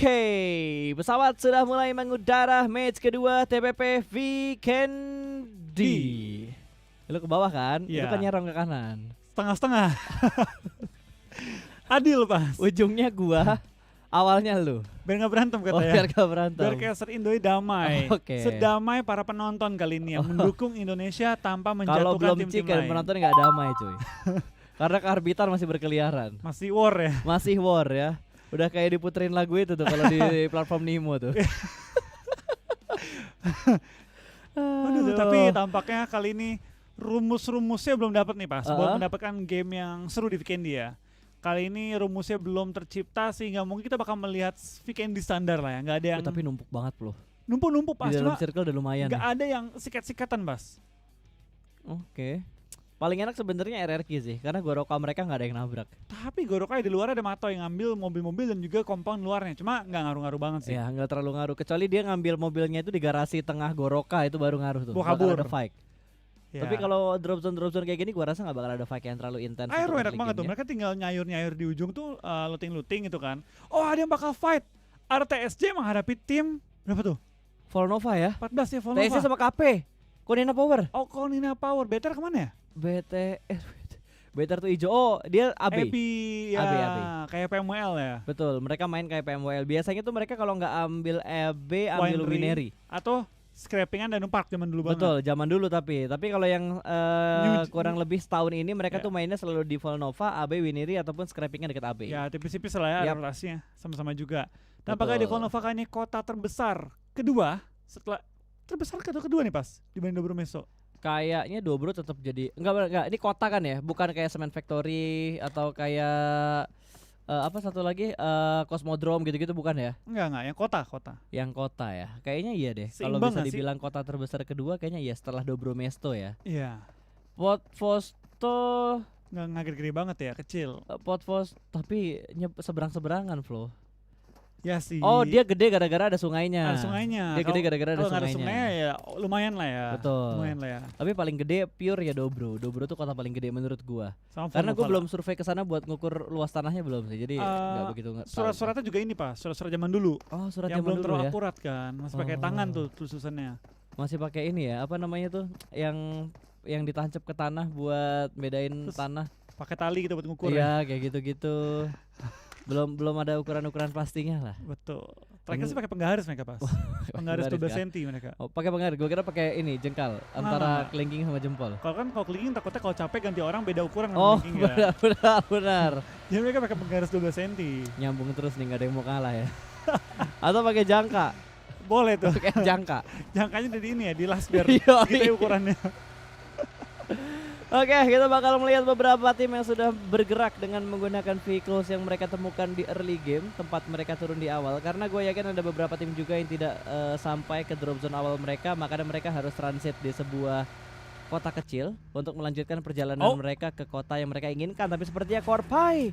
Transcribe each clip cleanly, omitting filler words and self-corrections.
Oke, pesawat sudah mulai mengudara match kedua TPP Weekendi. Lu ke bawah kan? Itu Iya. kan nyerong ke kanan. Setengah-setengah. Adil pas. Ujungnya gua, awalnya lu. Biar gak berantem Oh, katanya. biar gak berantem. Biar caster Indoi damai. Oke. Sedamai para penonton kali ini yang mendukung Indonesia tanpa Kalau menjatuhkan belum tim-tim chicken, lain. penonton nggak damai cuy. Karena kearbitan masih berkeliaran. Masih war ya. Masih war ya. Udah kayak diputerin lagu itu tuh kalau di platform Nimo tuh. Aduh, tapi tampaknya kali ini rumus-rumusnya belum dapat nih Pas. Buat mendapatkan game yang seru di Weekendi ya. Kali ini rumusnya belum tercipta sehingga mungkin kita bakal melihat Weekendi standar lah ya. Nggak ada yang Tapi numpuk banget loh. numpuk-numpuk Pas. Di dalam Cuma circle udah lumayan. nggak ada yang sikat-sikatan Pas. Oke. Paling enak sebenarnya RRQ sih, karena Goroka mereka nggak ada yang nabrak. Tapi Gorokai di luar ada Mato yang ngambil mobil-mobil dan juga compound luarnya. Cuma nggak ngaruh-ngaruh banget sih. Ya nggak terlalu ngaruh, kecuali dia ngambil mobilnya itu di garasi tengah Goroka, itu baru ngaruh tuh. Bawa Bakal kabur. ada fight. Ya. Tapi kalau drop zone kayak gini, gua rasa nggak bakal ada fight yang terlalu intens. Aero untuk enak early banget tuh. game-nya. Mereka tinggal nyayur-nyayur di ujung tuh looting-looting gitu kan. Oh ada yang bakal fight. RTSJ menghadapi tim berapa tuh? Volnova ya. 14 ya Volnova. TSC sama KP. Konina Power. Oh Konina Power. Better kemana ya? Better tuh hijau. Oh, dia AB. Epi ya. AB. Kayak PMWL ya. Betul, mereka main kayak PMWL. Biasanya tuh mereka kalau nggak ambil AB, ambil Winery. Winery. Atau scrappingan dan Park zaman dulu banget. Betul, zaman dulu tapi kalau yang New- kurang lebih setahun ini mereka Ya. tuh mainnya selalu di Volnova, AB, Winery ataupun scrappingnya dekat AB. Ya tipis-tipis lah ya Yap. rotasinya. Sama-sama juga. Dan Betul. apakah di Volnova kali ini kota terbesar kedua setelah terbesar kedua nih Pas dibanding Dobro Meso. Kayaknya Dobro tetap jadi enggak ini kota kan ya, bukan kayak Cement Factory atau kayak apa satu lagi Cosmodrome gitu-gitu bukan ya? Enggak yang kota. Yang kota ya. Kayaknya iya deh. Kalau Seimbang bisa nggak sih? dibilang kota terbesar kedua kayaknya iya setelah Dobro Mesto ya. Iya. Potvosto Nggak gede-gede banget ya, kecil. Potvosto tapi seberang-seberangan Flo. Ya sih. Oh, dia gede gara-gara ada sungainya. ada sungainya. Dia gede gara-gara ada Kalau nggak ada sungainya. sungainya ya lumayan lah ya. Betul. Lumayan lah ya. Tapi paling gede pure ya Dobro. Dobro tuh kota paling gede menurut gua. Sama Karena gua Volnova belum survei ke sana buat ngukur luas tanahnya belum sih. Jadi nggak begitu lah. tahu. Surat-suratnya juga ini Pak, surat-surat zaman dulu. Oh, surat yang zaman belum dulu terlalu ya. akurat kan. Masih pakai Oh. tangan tuh tulisannya. Masih pakai ini ya, apa namanya tuh yang ditancap ke tanah buat bedain Terus tanah. Pakai tali gitu buat ngukur ya. Iya, kayak gitu-gitu. belum ada ukuran-ukuran pastinya lah. Betul. Terakhir sih pakai penggaris mereka Pas. Penggaris 12 kan? cm mereka. Oh, pakai penggaris. Gua kira pakai ini jengkal antara Nggak. kelingking sama jempol. Kalau kelingking takutnya kalau capek ganti orang beda ukuran sama Oh, kelingking ya. benar. Jadi mereka pakai penggaris 12 cm. Nyambung terus nih, nggak ada yang mau kalah ya. Atau pakai jangka. Boleh tuh. Pakai jangka. Jangkanya dari ini ya, dilas biar Yoi. gitu ya ukurannya. Oke, kita bakal melihat beberapa tim yang sudah bergerak dengan menggunakan vehicles yang mereka temukan di early game, tempat mereka turun di awal. Karena gue yakin ada beberapa tim juga yang tidak sampai ke drop zone awal mereka, makanya mereka harus transit di sebuah kota kecil untuk melanjutkan perjalanan mereka ke kota yang mereka inginkan. Tapi sepertinya Korpai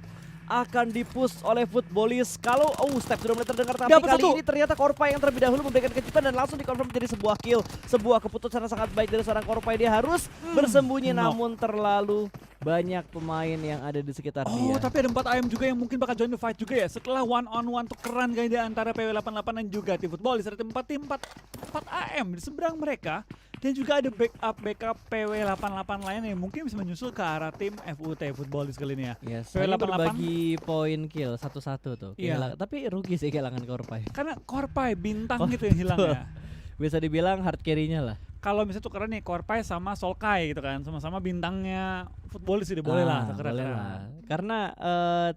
akan dipush oleh Footballis. Kalau step sudah mulai terdengar, tapi Dapat kali satu. ini ternyata Korpai yang terlebih dahulu memberikan kecepatan dan langsung dikonfirm menjadi sebuah kill. Sebuah keputusan yang sangat baik dari seorang Korpai. Dia harus bersembunyi, namun terlalu banyak pemain yang ada di sekitar dia. Oh, tapi ada 4 AM juga yang mungkin bakal join the fight juga ya. Setelah one on one tukeran kali di antara PW88 dan juga tim Footballis. Ada tim 4 AM di seberang mereka. Dan juga ada backup PW88 lain yang mungkin bisa menyusul ke arah tim FUT Footballis kali ini ya. Yes, PW88 hanya berbagi poin kill satu-satu tuh. Iya. Tapi rugi sih kehilangan Korpai. Karena Korpai bintang gitu yang hilang ya. Bisa dibilang hard carry-nya lah. Kalau misalnya tukeran nih Korpai sama Solkai gitu kan, sama-sama bintangnya Footballis jadi boleh lah tukeran. Boleh lah. Karena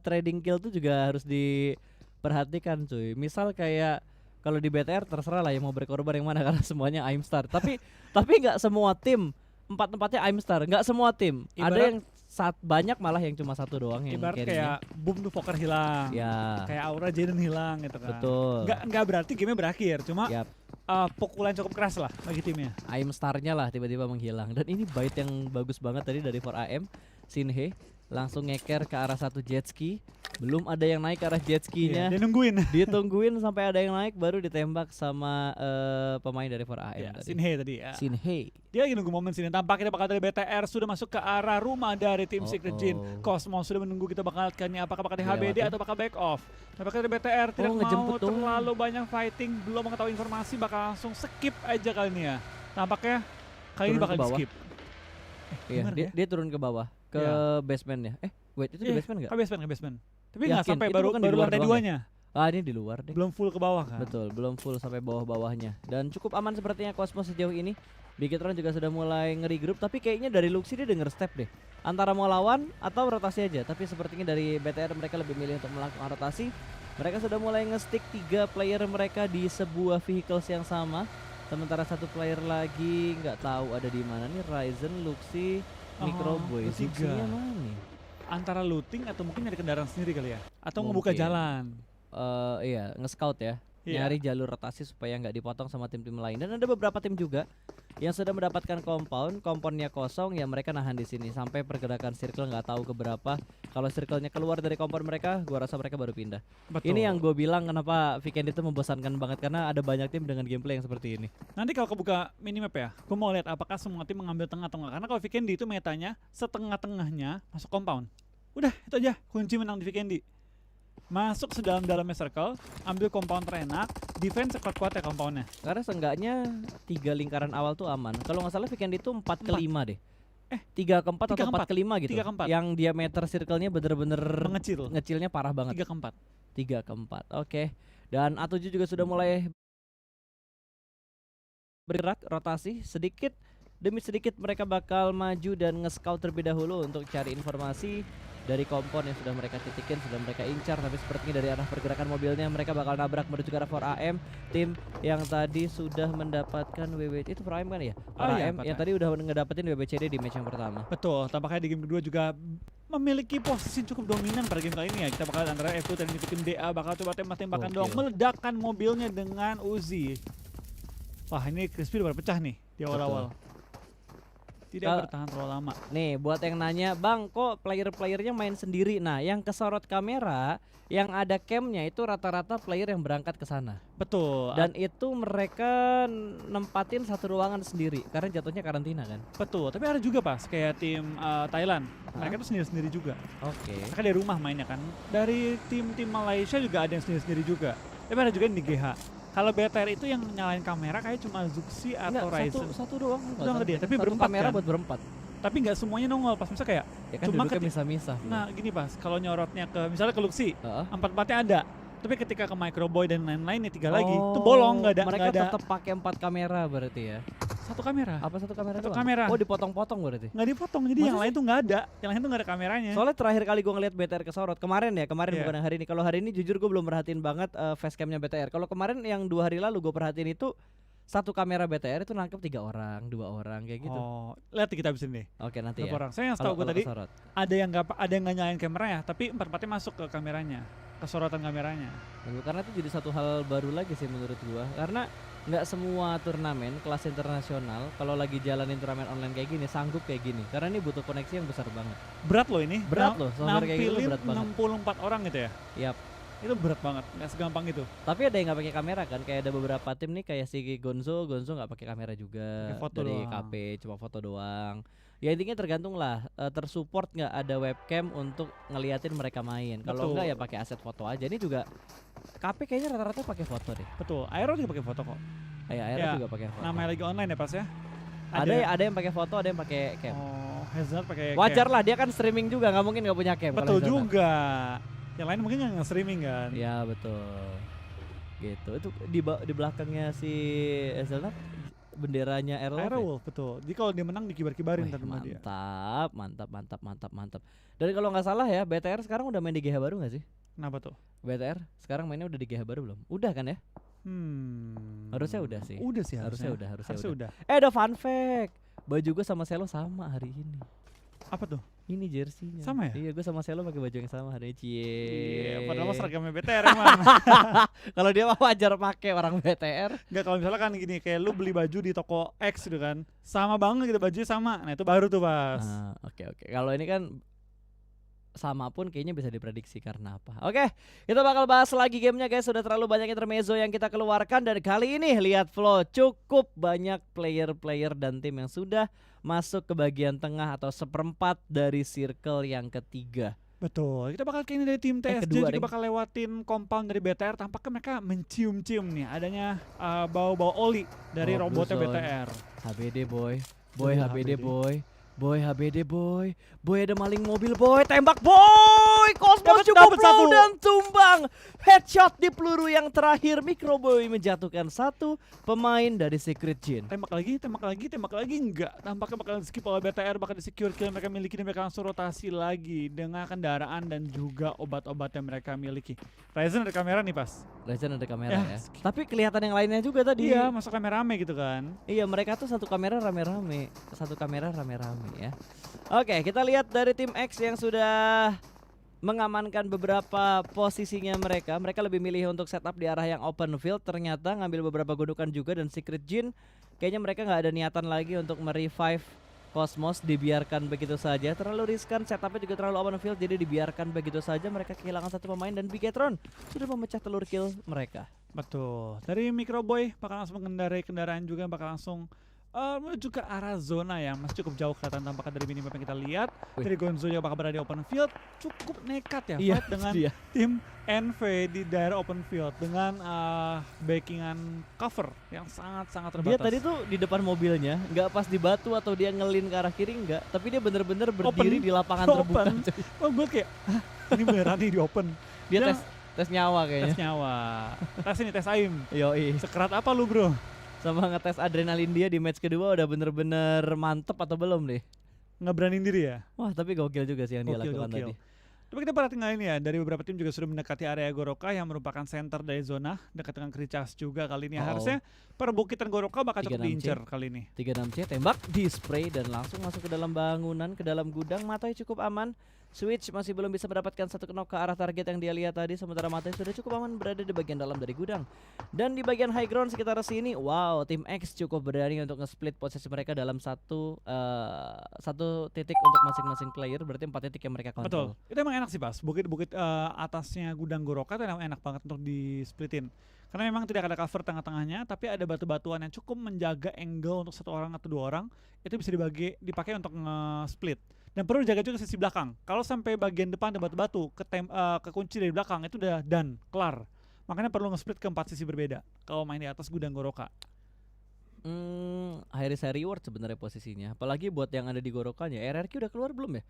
trading kill tuh juga harus diperhatikan cuy. Misal kayak kalau di BTR terserah lah yang mau berkorban yang mana karena semuanya Aim Star. Tapi nggak semua tim, empatnya Aim Star, nggak semua tim. Ada yang banyak malah yang cuma satu doang yang ibarat carry-nya. kayak Boom tuh Fokker hilang. Ya. Kayak Aura Jaden hilang gitu kan. Betul. Nggak berarti gamenya berakhir, cuma Yap. pukulan cukup keras lah bagi timnya. Aim Star-nya lah tiba-tiba menghilang. Dan ini bait yang bagus banget tadi dari 4AM Sinhe. langsung ngeker ke arah satu jet ski. Belum ada yang naik ke arah jet skinya. Dia nungguin. Ditungguin sampai ada yang naik baru ditembak sama pemain dari 4AM tadi. Sinhei tadi ya. Sinhei. Dia lagi nunggu momen sini. Tampaknya bakal dari BTR sudah masuk ke arah rumah dari tim Oh, Secret Jin. oh. Cosmo sudah menunggu kita bakal lihatkannya apakah bakal di HBD Dilewatin. atau bakal back off. Tampaknya dari BTR tidak mau ngejemput doang. terlalu banyak fighting, belum mengetahui informasi, bakal langsung skip aja kali ini ya. Tampaknya kali ini Turun bakal ke di bawah. skip. Iya, gimana dia, ya? dia turun ke bawah ke Iya. basementnya. Wait, itu di basement nggak? Ke basement. Tapi nggak Yakin? sampai Itu baru bukan di luar lantai doang ya? duanya. Ah, ini di luar deh. Belum full ke bawah kan. Betul, belum full sampai bawah-bawahnya. Dan cukup aman sepertinya Cosmos sejauh ini. Bigetron juga sudah mulai ngeri-grup, tapi kayaknya dari Luxi dia denger step deh. Antara mau lawan atau rotasi aja, tapi sepertinya dari BTR mereka lebih milih untuk melakukan rotasi. Mereka sudah mulai nge-stick 3 player mereka di sebuah vehicles yang sama. Sementara satu player lagi nggak tahu ada di mana nih, Ryzen, Luxi, Microboy. bertiga. Luxinya mana nih? Antara looting atau mungkin nyari kendaraan sendiri kali ya. Atau Mungkin. ngebuka jalan. Iya, nge-scout ya. Iya. Nyari jalur rotasi supaya nggak dipotong sama tim-tim lain. Dan ada beberapa tim juga yang sudah mendapatkan komponnya kosong ya, mereka nahan di sini sampai pergerakan circle nggak tahu keberapa. Kalau circle-nya keluar dari kompon mereka, gua rasa mereka baru pindah. Betul. Ini yang gue bilang kenapa Weekend itu membosankan banget, karena ada banyak tim dengan gameplay yang seperti ini. Nanti kalau kebuka minimap ya, gue mau lihat apakah semua tim mengambil tengah atau enggak. Karena kalau Vikendi itu metanya setengah-tengahnya masuk compound. Udah, itu aja kunci menang di Vikendi. Masuk sedalam-dalamnya circle, ambil compound terenak, defense sekuat-kuat ya compoundnya. Karena seenggaknya 3 lingkaran awal tuh aman. Kalau nggak salah Weekend itu 4 ke 5 deh. 3 ke 4 atau 4 ke 5 gitu. 3 ke 4. Yang diameter circle-nya bener-bener Mengecil. ngecilnya parah banget. 3 ke 4. 3 ke 4. Oke. Dan A7 juga sudah mulai bergerak rotasi sedikit demi sedikit. Mereka bakal maju dan nge-scout terlebih dahulu untuk cari informasi dari kompon yang sudah mereka titikin, sudah mereka incar. Tapi sepertinya dari arah pergerakan mobilnya mereka bakal nabrak menuju ke arah 4AM, tim yang tadi sudah mendapatkan WWC. Itu 4AM kan ya? 4AM yang tadi udah ngedapetin WBCD di match yang pertama. Betul, tampaknya di game kedua juga memiliki posisi cukup dominan pada game kali ini ya. Kita bakal antara F2 dan tim DA bakal coba tembak-tembakan doang, meledakkan mobilnya dengan Uzi. Wah, ini Crispy udah pecah nih di awal-awal. Tidak bertahan terlalu lama. Nih, buat yang nanya, Bang, kok player-playernya main sendiri? Nah, yang kesorot kamera, yang ada camnya itu rata-rata player yang berangkat ke sana. Betul. Dan itu mereka nempatin satu ruangan sendiri karena jatuhnya karantina kan. Betul, tapi ada juga pas kayak tim Thailand. Mereka tuh sendiri-sendiri juga. Oke. Mereka dari rumah mainnya kan. Dari tim-tim Malaysia juga ada yang sendiri-sendiri juga. Tapi ada juga yang di GH. Kalau BTR itu yang nyalain kamera kayak cuma Zuxi atau Ryzen. Satu doang. Doang tadi ya, tapi satu berempat kamera kan? buat berempat. Tapi nggak semuanya nongol pas misalnya kayak. Ya kan Cuma duduknya misah-misah. Nah gini pas, kalau nyorotnya ke misalnya ke Luxi, Heeh. empat-empatnya ada. Tapi ketika ke Microboy dan lain-lain ya 3 lagi, itu bolong nggak ada. Mereka nggak ada tetap pakai 4 kamera berarti ya. satu kamera. Apa satu kamera Satu doang? kamera. Oh, dipotong-potong berarti. Nggak dipotong, jadi Masa yang sih? lain tuh nggak ada. Yang lain tuh nggak ada kameranya. Soalnya terakhir kali gue ngeliat BTR kesorot kemarin Iya. bukan yang hari ini. Kalau hari ini jujur gue belum perhatiin banget facecamnya BTR. Kalau kemarin yang 2 hari lalu gue perhatiin itu satu kamera BTR itu nangkep 3 orang, 2 orang kayak gitu. Oh, lihat kita abis ini. Oke, nanti Berapa ya. orang? Saya yang setahu gue tadi kesorot. ada yang nggak nyalain kameranya, tapi empat-empatnya masuk ke kameranya, kesorotan kameranya. Karena itu jadi satu hal baru lagi sih menurut gua. Karena nggak semua turnamen kelas internasional kalau lagi jalanin turnamen online kayak gini sanggup kayak gini. Karena ini butuh koneksi yang besar banget. Berat loh ini. Berat loh, software kayak gitu Nampilin berat banget. 64 orang gitu ya. Yap. Itu berat banget, nggak segampang itu. Tapi ada yang nggak pakai kamera kan? Kayak ada beberapa tim nih kayak si Gonzo nggak pakai kamera juga. Pakai foto dari doang. KP cuma foto doang. Ya intinya tergantung lah, tersupport nggak ada webcam untuk ngeliatin mereka main. Kalau Betul. enggak ya pakai aset foto aja. Ini juga KP kayaknya rata-rata pakai foto deh. Betul. Aero juga pakai foto kok. Kayak Aero Ya, juga pakai foto. Namanya lagi online ya pas ya. Ada yang pakai foto, ada yang pakai cam. Oh, Hazard pakai. Wajar cam. lah, dia kan streaming juga, nggak mungkin nggak punya cam. kalau Betul Hazard. juga. Yang lain mungkin nggak nge-streaming kan. Ya betul. Gitu. Itu di belakangnya si Hazelnut benderanya Airwolf. Aerowolf betul. Jadi kalau dia menang dikibar-kibarin Wih, ntar sama dia. mantap. Dan kalau nggak salah ya, BTR sekarang udah main di GH baru nggak sih? Kenapa tuh? BTR sekarang mainnya udah di GH baru belum? Udah kan ya? Harusnya udah sih. Udah sih Harusnya harusnya. udah. udah. Ada fun fact. Baju gue sama Selo sama hari ini. Apa tuh? Ini jersinya. Sama ya? Iya, gue sama Selo pakai baju yang sama hari ini. Cie. Iya, padahal mah seragamnya BTR emang. Kalau dia mah wajar pakai orang BTR. Enggak, kalau misalnya kan gini, kayak lu beli baju di toko X gitu kan, sama banget gitu bajunya sama. Nah itu baru tuh pas. Oke. Kalau ini kan sama pun kayaknya bisa diprediksi karena apa. Oke, kita bakal bahas lagi gamenya guys. Sudah terlalu banyak intermezzo yang kita keluarkan. Dan kali ini lihat flow, cukup banyak player-player dan tim yang sudah masuk ke bagian tengah atau seperempat dari circle yang ketiga. Betul, kita bakal kayaknya dari tim TSJ kedua, juga Ding. bakal lewatin compound dari BTR. Tampaknya mereka mencium-cium nih adanya bau-bau oli dari Oh, robotnya Blue Zone. BTR. HBD boy, boy Sudah HBD HBD. boy, boy HBD boy, boy ada maling mobil boy, tembak boy, Cosmos cukup Dapat satu. low dan tumbang, headshot di peluru yang terakhir, Microboy menjatuhkan satu pemain dari Secret Jin. Tembak lagi enggak. Tampaknya bakal skip oleh BTR, bakal di secure kill yang mereka miliki dan mereka langsung rotasi lagi dengan kendaraan dan juga obat-obat yang mereka miliki. Ryzen ada kamera nih pas. Legend ada kamera Ya, ya, tapi kelihatan yang lainnya juga tadi. Iya, masuk kamera rame gitu kan. Iya, mereka tuh satu kamera rame-rame, ya. Oke, kita lihat dari tim X yang sudah mengamankan beberapa posisinya mereka. Mereka lebih milih untuk setup di arah yang open field. Ternyata ngambil beberapa gundukan juga dan Secret Jin. Kayaknya mereka nggak ada niatan lagi untuk merevive Cosmos. Dibiarkan begitu saja. Terlalu riskan, setupnya juga terlalu open field. Jadi dibiarkan begitu saja. Mereka kehilangan satu pemain dan Bigetron sudah memecah telur kill mereka. Betul. Dari Microboy bakal langsung mengendarai kendaraan juga, bakal langsung menuju ke arah zona yang masih cukup jauh kelihatan tampaknya dari minimap yang kita lihat. Wih. Dari Gonzo yang bakal berada di open field, cukup nekat ya Iya, fight dengan dia. tim NV di daerah open field dengan backingan cover yang sangat-sangat terbatas. Dia tadi tuh di depan mobilnya, nggak pas di batu atau dia ngelin ke arah kiri nggak, tapi dia bener-bener berdiri di lapangan terbuka. Open. Coy. Oh gue kayak, "Hah, ini beneran nih di open." Dia tes nyawa tes kayaknya. nyawa. Tes ini, tes aim. Yoi. Sekerat apa lu bro? Sama ngetes adrenalin dia di match kedua udah bener-bener mantep atau belum nih? Nggak beraniin diri ya? Wah tapi gokil juga sih yang dia Gokil, lakukan gokil. tadi. Coba kita perhatikan ini ya, dari beberapa tim juga sudah mendekati area Goroka yang merupakan center dari zona, dekat dengan Kricas juga kali ini. Harusnya perbukitan Goroka bakal cukup 36C. diincer kali ini. 36C tembak di spray dan langsung masuk ke dalam bangunan, ke dalam gudang. Matai cukup aman. Switch masih belum bisa mendapatkan satu knock ke arah target yang dia lihat tadi. Sementara Matai sudah cukup aman berada di bagian dalam dari gudang. Dan di bagian high ground sekitar sini, wow, tim X cukup berani untuk nge-split posisi mereka dalam satu titik untuk masing-masing player. Berarti 4 titik yang mereka kontrol. Betul, itu emang enak sih pas. Bukit-bukit atasnya gudang Goroka itu emang enak banget untuk di-splitin. Karena memang tidak ada cover tengah-tengahnya, tapi ada batu-batuan yang cukup menjaga angle untuk satu orang atau dua orang. Itu bisa dipakai untuk nge-split. Dan perlu dijaga juga sisi belakang. Kalau sampai bagian depan ada batu-batu, kekunci dari belakang itu udah done, kelar. Makanya perlu nge-split ke 4 sisi berbeda kalau main di atas gudang Goroka. High risk high reward sebenarnya posisinya. Apalagi buat yang ada di Gorokannya. RRQ udah keluar belum ya?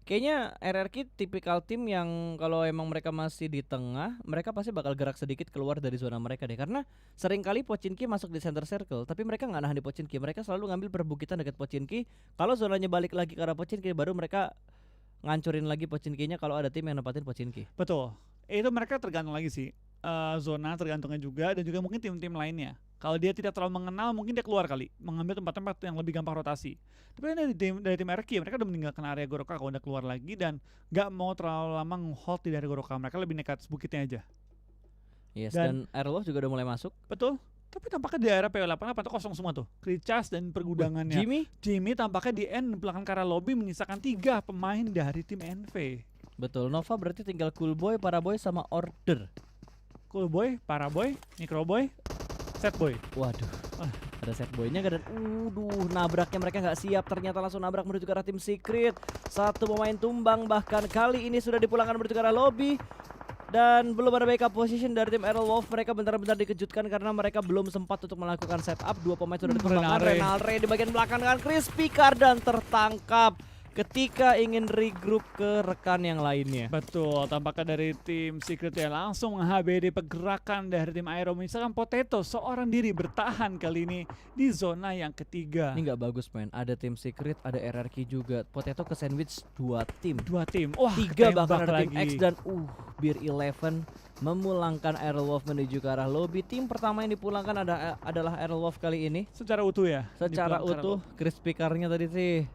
Kayaknya RRQ tipikal tim yang kalau emang mereka masih di tengah, mereka pasti bakal gerak sedikit keluar dari zona mereka deh. Karena seringkali Pochinki masuk di center circle, tapi mereka nggak nahan di Pochinki. Mereka selalu ngambil perbukitan dekat Pochinki. Kalau zonanya balik lagi ke arah Pochinki, baru mereka ngancurin lagi Pochinkinya kalau ada tim yang nempatin Pochinki. Betul. Itu mereka tergantung lagi sih. Zona tergantungnya juga dan juga mungkin tim-tim lainnya. Kalau dia tidak terlalu mengenal, mungkin dia keluar kali, mengambil tempat-tempat yang lebih gampang rotasi. Tapi dari tim RQ, mereka udah meninggalkan area Goroka kalau udah keluar lagi dan nggak mau terlalu lama nge-hold di daerah Goroka. Mereka lebih nekat bukitnya aja. Yes, Dan- dan Airlove juga udah mulai masuk. Betul. Tapi tampaknya di area PW88 tuh kosong semua tuh. Kricas dan pergudangannya. Jimmy, Tampaknya di end belakang Kara Lobby menyisakan 3 pemain dari tim NV. betul. Nova berarti tinggal Cool Boy, Paraboy sama Order. Cool Boy, Paraboy, Microboy, Set Boy. Waduh, ada set boynya dan nabraknya mereka nggak siap, ternyata langsung nabrak menuju ke arah tim Secret. Satu pemain tumbang, bahkan kali ini sudah dipulangkan menuju ke arah lobby. Dan belum ada backup position dari tim Airwolf. Mereka benar-benar dikejutkan karena mereka belum sempat untuk melakukan setup. Dua pemain sudah ditumbangkan. Renalre di bagian belakang dengan Crispy Cardan tertangkap ketika ingin regroup ke rekan yang lainnya. Betul, tampaknya dari tim Secret ya langsung HBD pergerakan dari tim Aero. Misalkan Potato seorang diri bertahan kali ini di zona yang ketiga. Ini nggak bagus men, ada tim Secret, ada RRQ juga. Potato ke sandwich 2 tim. 2 tim, wah 3 ketembak bahkan ke tim lagi. X dan Beer 11 memulangkan Airwolf menuju ke arah lobby. Tim pertama yang dipulangkan adalah Airwolf kali ini. Secara utuh ya? Secara Dipulangkan utuh, Crispy Car-nya tadi sih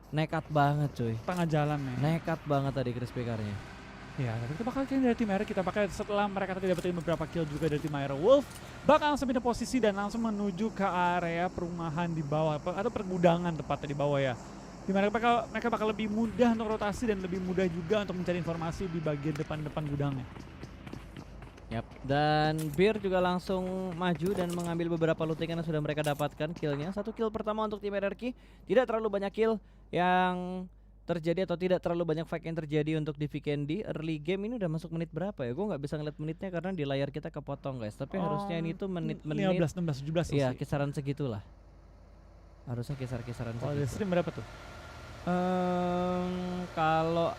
nekat banget cuy. tengah jalan nih. Nekat banget tadi Crispy Car-nya. Ya, tapi kita bakal kill dari tim Aero. Kita pakai setelah mereka tadi dapetin beberapa kill juga dari tim Aero Wolf, bakal langsung pindah posisi dan langsung menuju ke area perumahan di bawah atau pergudangan tepatnya di bawah ya. Dimana mereka bakal lebih mudah untuk rotasi dan lebih mudah juga untuk mencari informasi di bagian depan gudangnya. Yap, dan Bir juga langsung maju dan mengambil beberapa lootingan yang sudah mereka dapatkan killnya. 1 kill pertama untuk tim RRQ, tidak terlalu banyak kill yang terjadi atau tidak terlalu banyak fight yang terjadi untuk di Vikendi. Early game ini udah masuk menit berapa ya? Gue nggak bisa ngeliat menitnya karena di layar kita kepotong guys. Tapi harusnya ini tuh menit-menit 15, 16, 17 iya, kisaran segitulah. Harusnya kisaran Kalau di segitu. stream berapa tuh? Kalau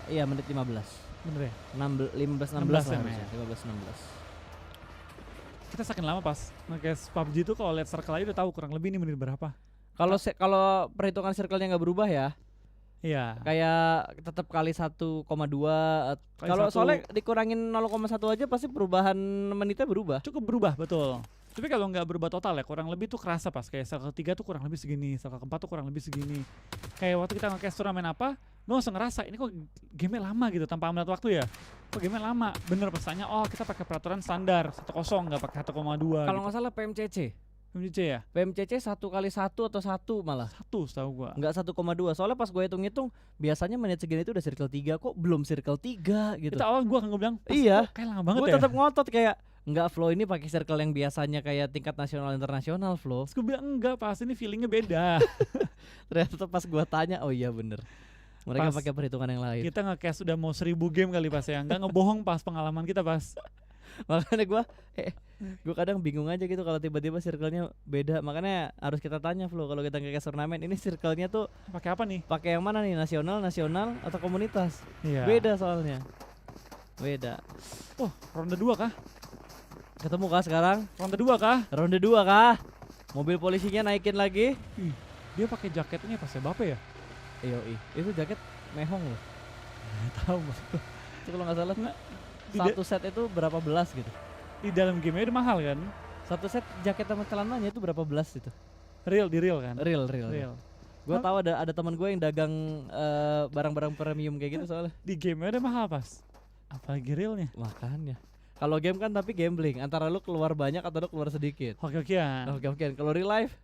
iya menit 15. Bener ya? 15-16 lah 16 ya, harusnya. Mei. 15-16. Kita saking lama pas nge-cast PUBG tuh kalau lihat circle aja udah tahu kurang lebih ini menit berapa. Kalau perhitungan circle-nya nggak berubah ya, Iya. kayak tetap kali 1,2. Kali Kalau 1. soalnya dikurangin 0,1 aja pasti perubahan menitnya berubah. Cukup berubah, betul. Tapi kalau nggak berubah total ya, kurang lebih tuh kerasa pas. Kayak circle 3 tuh kurang lebih segini, circle keempat tuh kurang lebih segini. Kayak waktu kita nge-cast turnamen apa, gue langsung ngerasa ini kok game lama gitu tanpa melihat waktu ya. Kok game lama? Bener pesannya, oh kita pakai peraturan standar 1-0 nggak pakai 1,2. Kalau Gitu. nggak salah PMCC. MCC ya? PMCC 1 kali 1 atau 1 malah. 1 setahu gua. Nggak 1,2. Soalnya pas gue hitung-hitung biasanya menit segini itu udah circle 3, kok belum circle 3 gitu. Itu awal gua kan bilang, Iya. kok kayak lama banget Gue ya. tetap ngotot kayak nggak flow ini pakai circle yang biasanya kayak tingkat nasional internasional flow. Terus gue bilang enggak, pas ini feelingnya beda. Ternyata pas gua tanya, oh iya bener. Mereka Pas pakai perhitungan yang lain. Kita nge-cast udah mau 1000 game kali pas ya. Enggak ngebohong pas pengalaman kita pas. Makanya gua kadang bingung aja gitu kalau tiba-tiba circle-nya beda. Makanya harus kita tanya Flo kalau kita nge turnamen ini circle-nya tuh Pakai apa nih? pakai yang mana nih? Nasional atau komunitas? Iya. Beda soalnya. Beda. Oh, ronde 2 kah? Ketemu kah sekarang? Ronde 2 kah? Ronde 2 kah? Mobil polisinya naikin lagi. Ih, dia pakai jaketnya pas Bape ya? Itu jaket mehong loh. Tahu Mas. Itu kalau nggak salah Di, satu set itu berapa belas gitu. di dalam game udah mahal kan? Satu set jaket sama celananya itu berapa belas itu? Di real kan? Real. Gue Oh. tahu ada teman gue yang dagang barang-barang premium kayak gitu soalnya. Di game udah mahal pas. Apalagi realnya. Makanya. Kalau game kan tapi gambling, antara lu keluar banyak atau lu keluar sedikit. Hoki-hokian. Oke. Kalau real life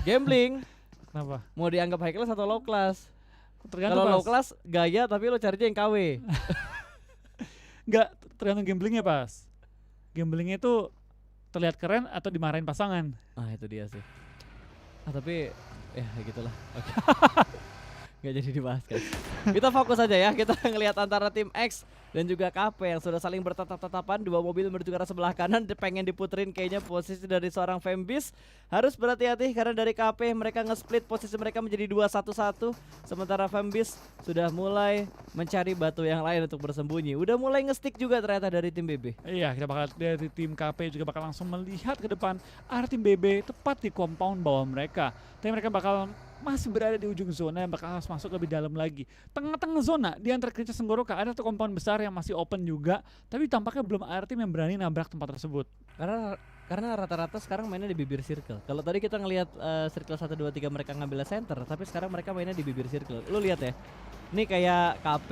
gambling, Kenapa? mau dianggap high class atau low class. Tergantung Kalau low pas. class gaya tapi lu carinya yang KW. Enggak, tergantung gamblingnya pas. Gamblingnya itu terlihat keren atau dimarahin pasangan. Ah itu dia sih. Tapi ya gitulah. Oke. Nggak jadi dibahas guys. Kita fokus aja ya. Kita ngelihat antara tim X dan juga KP yang sudah saling bertatap-tatapan. Dua mobil menuju ke arah sebelah kanan. Pengen diputerin kayaknya posisi dari seorang Fembis. Harus berhati-hati karena dari KP mereka nge-split posisi mereka menjadi 2-1-1. Sementara Fembis sudah mulai mencari batu yang lain untuk bersembunyi. Udah mulai nge-stick juga ternyata dari tim BB. Iya, kita bakal dari tim KP juga bakal langsung melihat ke depan arah tim BB tepat di compound bawah mereka. Tapi mereka bakal masih berada di ujung zona yang bakal harus masuk lebih dalam lagi. Tengah-tengah zona di antara Krica Senggoroka ada satu compound besar yang masih open juga, tapi tampaknya belum ada tim yang berani nabrak tempat tersebut. Karena rata-rata sekarang mainnya di bibir circle. Kalau tadi kita ngelihat circle 1 2 3 mereka ngambil center, tapi sekarang mereka mainnya di bibir circle. Lu lihat ya. Ini kayak KP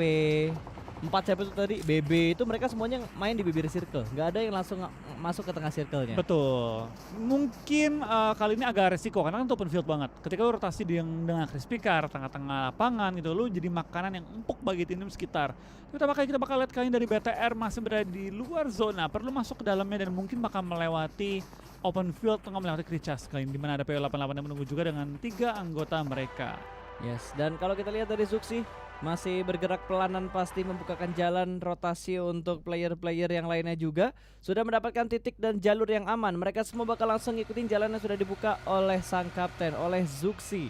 4 siapa itu tadi? BB itu mereka semuanya main di bibir circle. Nggak ada yang langsung masuk ke tengah circle-nya. Betul. Mungkin kali ini agak resiko karena kan itu open field banget. Ketika lu rotasi dengan crispy car tengah-tengah lapangan gitu, lu jadi makanan yang empuk bagi tim sekitar. Kita bakal lihat kali ini dari BTR masih berada di luar zona, perlu masuk ke dalamnya dan mungkin bakal melewati open field tengah melewati Kricas kali ini, di mana ada PW88 yang menunggu juga dengan 3 anggota mereka. Yes, dan kalau kita lihat dari Zuxi masih bergerak pelanan pasti membukakan jalan rotasi untuk player-player yang lainnya juga. Sudah mendapatkan titik dan jalur yang aman. Mereka semua bakal langsung ngikutin jalan yang sudah dibuka oleh sang kapten, oleh Zuxi.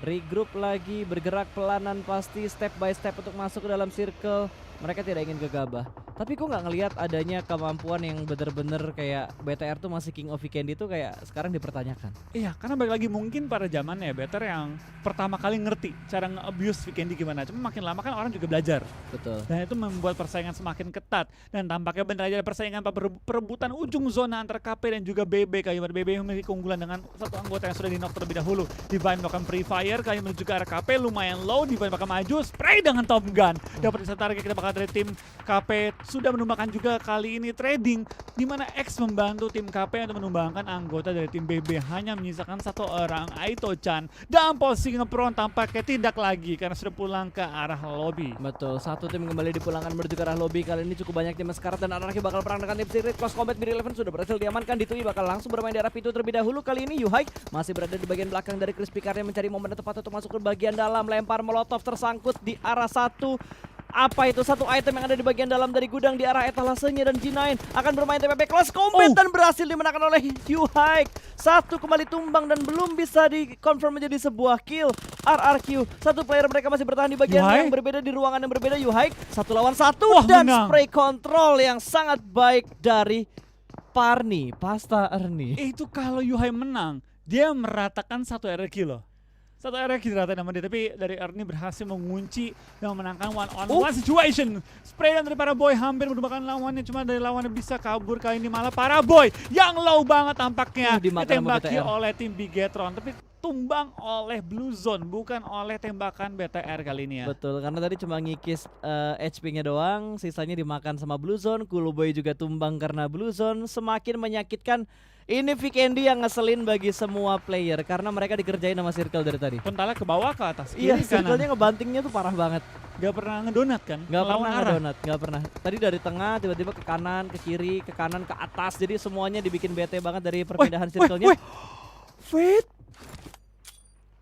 Regroup lagi, bergerak pelanan pasti step by step untuk masuk ke dalam circle. Mereka tidak ingin gegabah. Tapi kok nggak ngelihat adanya kemampuan yang bener-bener kayak BTR tuh masih King of Weekend itu kayak sekarang dipertanyakan. Iya, karena balik lagi mungkin pada zamannya BTR yang pertama kali ngerti cara nge-abuse Weekendy gimana. Cuma makin lama kan orang juga belajar. Betul. Dan itu membuat persaingan semakin ketat. Dan tampaknya benar aja ada persaingan perebutan ujung zona antara KP dan juga BB. Kali BB memiliki keunggulan dengan satu anggota yang sudah di-knock terlebih dahulu. Divine melakukan free fire, kali menuju ke arah KP lumayan low. Divine bakal maju, spray dengan Top Gun. Dapat satu target, kita bakal apakah dari tim KP sudah menumbangkan juga kali ini trading, di mana X membantu tim KP untuk menumbangkan anggota dari tim BB, hanya menyisakan satu orang, Aito-chan, dan posisi ngepron tampaknya tidak lagi karena sudah pulang ke arah lobby. Betul, satu tim kembali dipulangkan menuju ke arah lobby. Kali ini cukup banyak tim Scarlet dan Anarchy bakal perang dengan tim Secret. Close Combat Beer Eleven sudah berhasil diamankan. Ditui bakal langsung bermain di arah pintu terlebih dahulu. Kali ini Yuhai masih berada di bagian belakang dari Crispy Car yang mencari momen yang tepat untuk masuk ke bagian dalam. Lempar molotov tersangkut di arah satu. Apa itu satu item yang ada di bagian dalam dari gudang di arah etalasenya, dan G9 akan bermain TPP Close Combat dan berhasil dimenangkan oleh Yuhai. Satu kembali tumbang dan belum bisa dikonfirm menjadi sebuah kill. RRQ, satu player mereka masih bertahan di bagian Yuhai? yang berbeda, di ruangan yang berbeda. Yuhai 1 lawan 1 Wah, dan menang. spray control yang sangat baik dari Parni, Pasta Erni. Itu kalau Yuhai menang, dia meratakan satu RRQ loh. Satu RRQ dirata nama dia, tapi dari Ernie berhasil mengunci dan memenangkan one on one situation. Spray dan dari para boy hampir menumbangkan lawannya, cuma dari lawannya bisa kabur. Kali ini malah para boy yang low banget tampaknya Dimakan sama ditembaki BTR. oleh tim Bigetron, tapi tumbang oleh Blue Zone, bukan oleh tembakan BTR kali ini ya. Betul, karena tadi cuma ngikis HP-nya doang, sisanya dimakan sama Blue Zone. Kuluboy juga tumbang karena Blue Zone. Semakin menyakitkan. Ini Vikendi yang ngeselin bagi semua player karena mereka dikerjain sama circle dari tadi. Pentala ke bawah ke atas, Iya, kiri circle-nya kanan. ngebantingnya tuh parah banget. Gak pernah ngedonat kan? Gak Melawan pernah arah. ngedonat, gak pernah. Tadi dari tengah tiba-tiba ke kanan, ke kiri, ke kanan, ke atas. Jadi semuanya dibikin bete banget dari perpindahan circle-nya. Wait.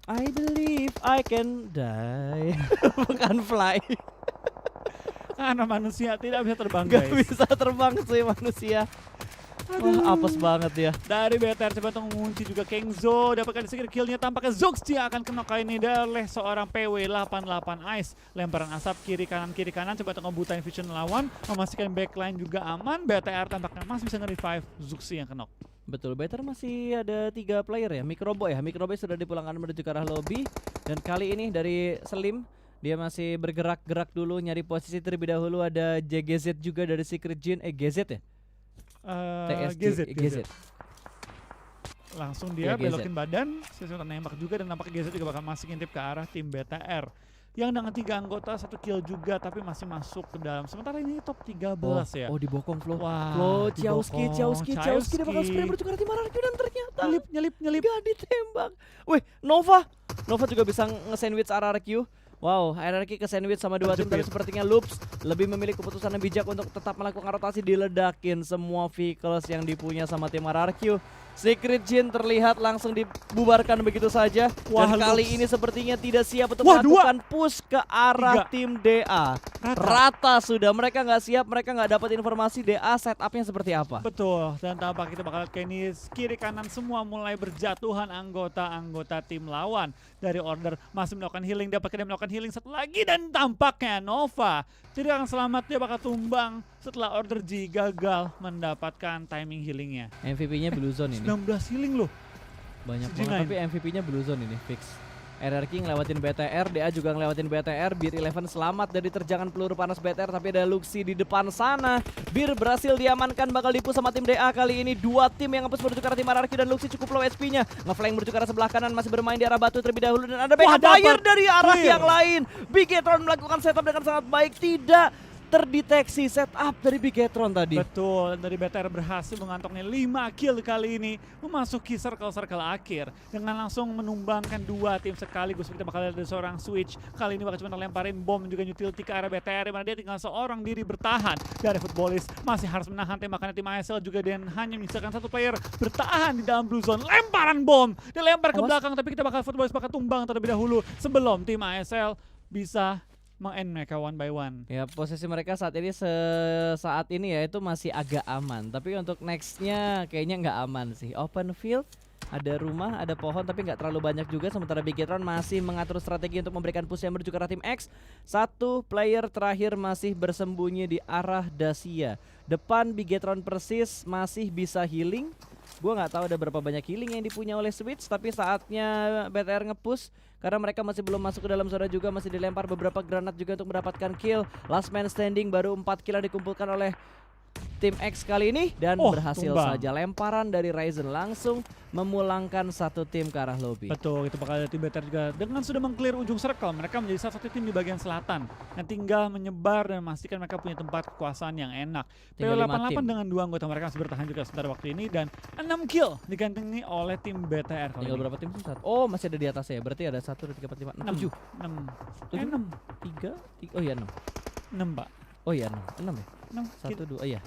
I believe I can die. Bukan fly. Karena manusia tidak bisa terbang, Gak guys. bisa terbang sih manusia. Wah, apes banget ya. Dari BTR coba untuk mengunci juga Kengzo, dapatkan secret killnya, tampaknya Zux dia akan kena kali ini oleh seorang PW88 Ice. Lemparan asap kiri kanan coba untuk ngebutain vision lawan, memastikan backline juga aman. BTR tampaknya masih bisa nge-revive Zuxi yang kena. Betul, Better masih ada 3 player ya. Microboy sudah dipulangkan menuju ke arah lobby. Dan kali ini dari Slim, dia masih bergerak-gerak dulu nyari posisi terlebih dahulu. Ada JGZ juga dari Secret Jin, GZ ya? GZ. Langsung dia Ya, GZ. belokin badan, sesuatu nembak juga, dan nampaknya GZ juga bakal masuk intip ke arah tim BTR. Yang dengan 3 anggota, 1 kill juga, tapi masih masuk ke dalam. Sementara ini top 13 ya. Oh, dibokong Flo. Wah, Flo, dibokong. Chiaoski dia bakal spray menuju ke arah tim RRQ dan ternyata nyelip. gak ditembak. Wih, Nova juga bisa nge-sandwich RRQ. Wow, RRQ ke sandwich sama 2 tim, tapi sepertinya Loops lebih memilih keputusan yang bijak untuk tetap melakukan rotasi, diledakin semua vehicles yang dipunya sama tim RRQ. Secret Jin terlihat langsung dibubarkan begitu saja. Wah, Dan kali Loops. ini sepertinya tidak siap untuk Wah, melakukan push ke arah 3. tim DA. Rata sudah, mereka nggak siap, mereka nggak dapat informasi DA setupnya seperti apa. Betul, dan tampak kita bakal lihat Kenny kiri kanan semua mulai berjatuhan anggota-anggota tim lawan. Dari order masih melakukan healing, dia melakukan healing satu lagi, dan tampaknya Nova tidak akan selamat, dia bakal tumbang setelah order G gagal mendapatkan timing healingnya. MVP-nya Blue Zone ini. 19 healing loh. Banyak Si banget, G9. tapi MVP-nya Blue Zone ini fix. RRQ ngelewatin BTR, DA juga ngelewatin BTR. Bir 11 selamat dari terjangan peluru panas BTR, tapi ada Luxi di depan sana. Bir berhasil diamankan, bakal dipush sama tim DA kali ini. 2 tim yang nge-push menuju ke arah tim RRQ, dan Luxi cukup low HP-nya. Ngeflank menuju ke arah sebelah kanan, masih bermain di arah batu terlebih dahulu, dan ada backup dapet. fire dari arah Clear. yang lain. Bigetron melakukan setup dengan sangat baik, tidak terdeteksi setup dari Bigetron tadi. Betul, dan dari BTR berhasil mengantongi 5 kill kali ini, memasuki circle-circle akhir dengan langsung menumbangkan 2 tim sekaligus. Kita bakal lihat ada seorang switch, kali ini bakal cuma lemparin bom juga utility ke arah BTR, di mana dia tinggal seorang diri bertahan. Dari Footballist masih harus menahan tembakan tim ASL juga, dan hanya menyisakan 1 player bertahan di dalam blue zone. Lemparan bom, dilempar ke belakang, tapi kita bakal Footballist bakal tumbang terlebih dahulu sebelum tim ASL bisa meng-end mereka one by one. Ya, posisi mereka saat ini saat ini ya itu masih agak aman, tapi untuk nextnya kayaknya nggak aman sih. Open field, ada rumah, ada pohon, tapi nggak terlalu banyak juga. Sementara Bigetron masih mengatur strategi untuk memberikan push yang menuju ke arah tim X. 1 player terakhir masih bersembunyi di arah Dacia. Depan Bigetron persis masih bisa healing. Gue nggak tahu ada berapa banyak healing yang dipunya oleh Switch, tapi saatnya BTR nge-push karena mereka masih belum masuk ke dalam zona juga, masih dilempar beberapa granat juga untuk mendapatkan kill. Last man standing, baru 4 kill yang dikumpulkan oleh tim X kali ini dan Oh, berhasil tumbang. saja. Lemparan dari Ryzen langsung memulangkan satu tim ke arah lobby. Betul, itu bakal ada tim BTR juga. Dengan sudah meng-clear ujung circle, mereka menjadi salah satu tim di bagian selatan yang tinggal menyebar dan memastikan mereka punya tempat kekuasaan yang enak. Tinggal 5 PW88 tim. dengan 2 anggota mereka masih bertahan juga sebentar waktu ini dan 6 kill digantengi oleh tim BTR kali Tinggal ini. berapa tim sih? Oh, masih ada di atasnya ya. Berarti ada 1, 2, 3, 4, 5, 6, 7. 6. 7? 3, oh iya 6. 6, Pak. Oh iya 6. 6 ya? 6. 1, 2, oh iya.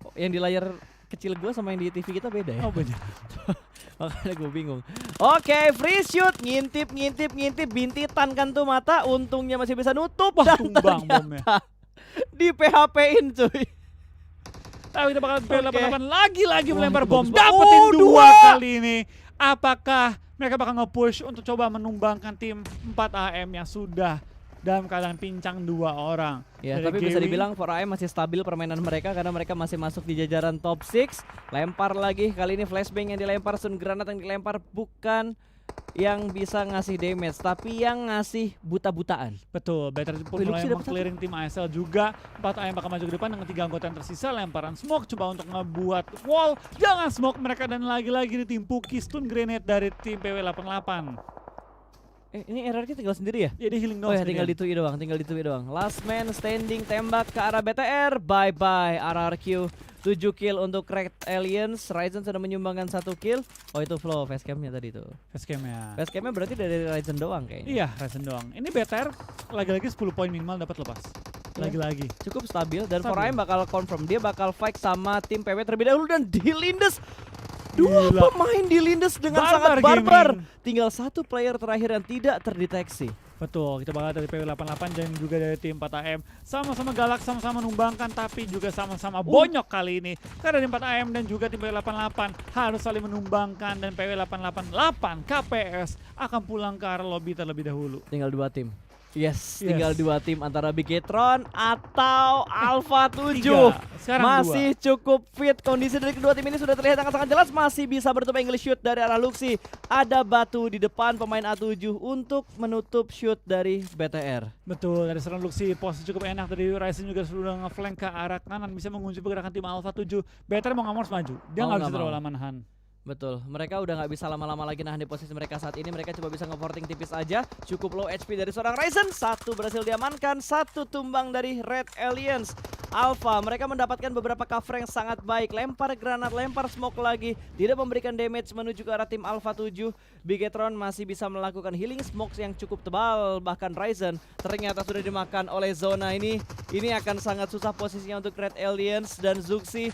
Oh, yang di layar kecil gua sama yang di TV kita beda ya? Oh, benar. Makanya gue bingung. Oke, free shoot, ngintip, bintitan kan tuh mata. Untungnya masih bisa nutup. Wah, dan tumbang ternyata bomnya. di PHP-in cuy. Tapi kita bakal PW88 lagi-lagi Wah, melempar itu bom. bagus banget. Dapetin Oh, 2 dua. kali ini. Apakah mereka bakal nge-push untuk coba menumbangkan tim 4AM yang sudah dalam keadaan pincang 2 orang? Ya, Dari tapi bisa Gewi. dibilang 4AM masih stabil permainan mereka karena mereka masih masuk di jajaran top 6. Lempar lagi, kali ini flashbang yang dilempar, stun granat yang dilempar bukan yang bisa ngasih damage, tapi yang ngasih buta-butaan. Betul, Better pun Wih, mulai Luxy dapat meng-clearing tim ASL juga. 4AM bakal maju ke depan dengan 3 anggota yang tersisa. Lemparan smoke coba untuk ngebuat wall. Jangan smoke mereka dan lagi-lagi ditimpuki stun grenade dari tim PW88. Ini RRQ tinggal sendiri ya? Jadi healing Oh doang ya, tinggal sendirian. ditui doang. Last man standing, tembak ke arah BTR. Bye bye RRQ. 7 kill untuk Cracked Aliens. Ryzen sudah menyumbangkan 1 kill. Oh itu flow facecamnya tadi tuh. Facecam-nya. Facecamnya berarti dari Ryzen doang kayaknya. Iya, Ryzen doang. Ini BTR lagi-lagi 10 poin minimal dapat lepas. Iya. Lagi-lagi. Cukup stabil dan Stabil. 4AM bakal confirm dia bakal fight sama tim PW terlebih dahulu dan dilindes. Dua Gila. pemain dilindes dengan Barbar sangat barbar. Gaming. Tinggal 1 player terakhir yang tidak terdeteksi. Betul, kita bakal dari PW88 dan juga dari tim 4AM. Sama-sama galak, sama-sama menumbangkan, tapi juga sama-sama bonyok kali ini. Karena tim 4AM dan juga tim PW88 harus saling menumbangkan dan PW888 KPS akan pulang ke arah lobby terlebih dahulu. Tinggal 2 tim. Yes, Yes. tinggal 2 tim antara Bigetron atau Alpha 7. 3, sekarang Masih cukup fit. Kondisi dari kedua tim ini sudah terlihat sangat jelas. Masih bisa bertutup angle shoot dari arah Luxy. Ada batu di depan pemain A7 untuk menutup shoot dari BTR. Betul, dari serangan Luxy posisi cukup enak dari Ryzen juga sudah nge-flank ke arah kanan bisa mengunci pergerakan tim Alpha 7. Better mau nggak mau harus maju. Dia Mau nggak nggak bisa terlalu mau. lama nahan. Betul, mereka udah nggak bisa lama-lama lagi nahan di posisi mereka saat ini. Mereka coba bisa nge-porting tipis aja. Cukup low HP dari seorang Ryzen. 1 berhasil diamankan, 1 tumbang dari Red Aliens. Alpha, mereka mendapatkan beberapa cover yang sangat baik. Lempar granat, lempar smoke lagi. Tidak memberikan damage menuju ke arah tim Alpha 7. Bigetron masih bisa melakukan healing smokes yang cukup tebal. Bahkan Ryzen ternyata sudah dimakan oleh zona ini. Ini akan sangat susah posisinya untuk Red Aliens dan Zuxi.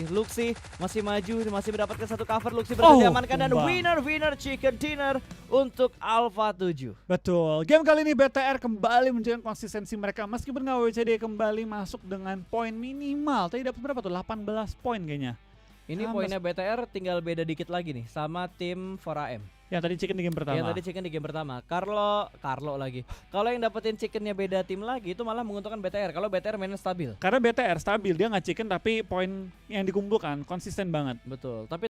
Luxy masih maju, masih mendapatkan 1 cover. Luxy berhasil diamankan dan tumbang. winner chicken dinner untuk Alpha 7. Betul, game kali ini BTR kembali menunjukkan konsistensi mereka meskipun WCD kembali masuk dengan poin minimal. Tadi dapat berapa tuh? 18 poin kayaknya. Ini Ah, poinnya BTR tinggal beda dikit lagi nih sama tim 4AM. Yang tadi chicken di game pertama. Yang tadi chicken di game pertama. Carlo lagi. Kalau yang dapetin chickennya beda tim lagi itu malah menguntungkan BTR. Kalau BTR mainnya stabil. Karena BTR stabil, dia nggak chicken tapi poin yang dikumpulkan konsisten banget. Betul. Tapi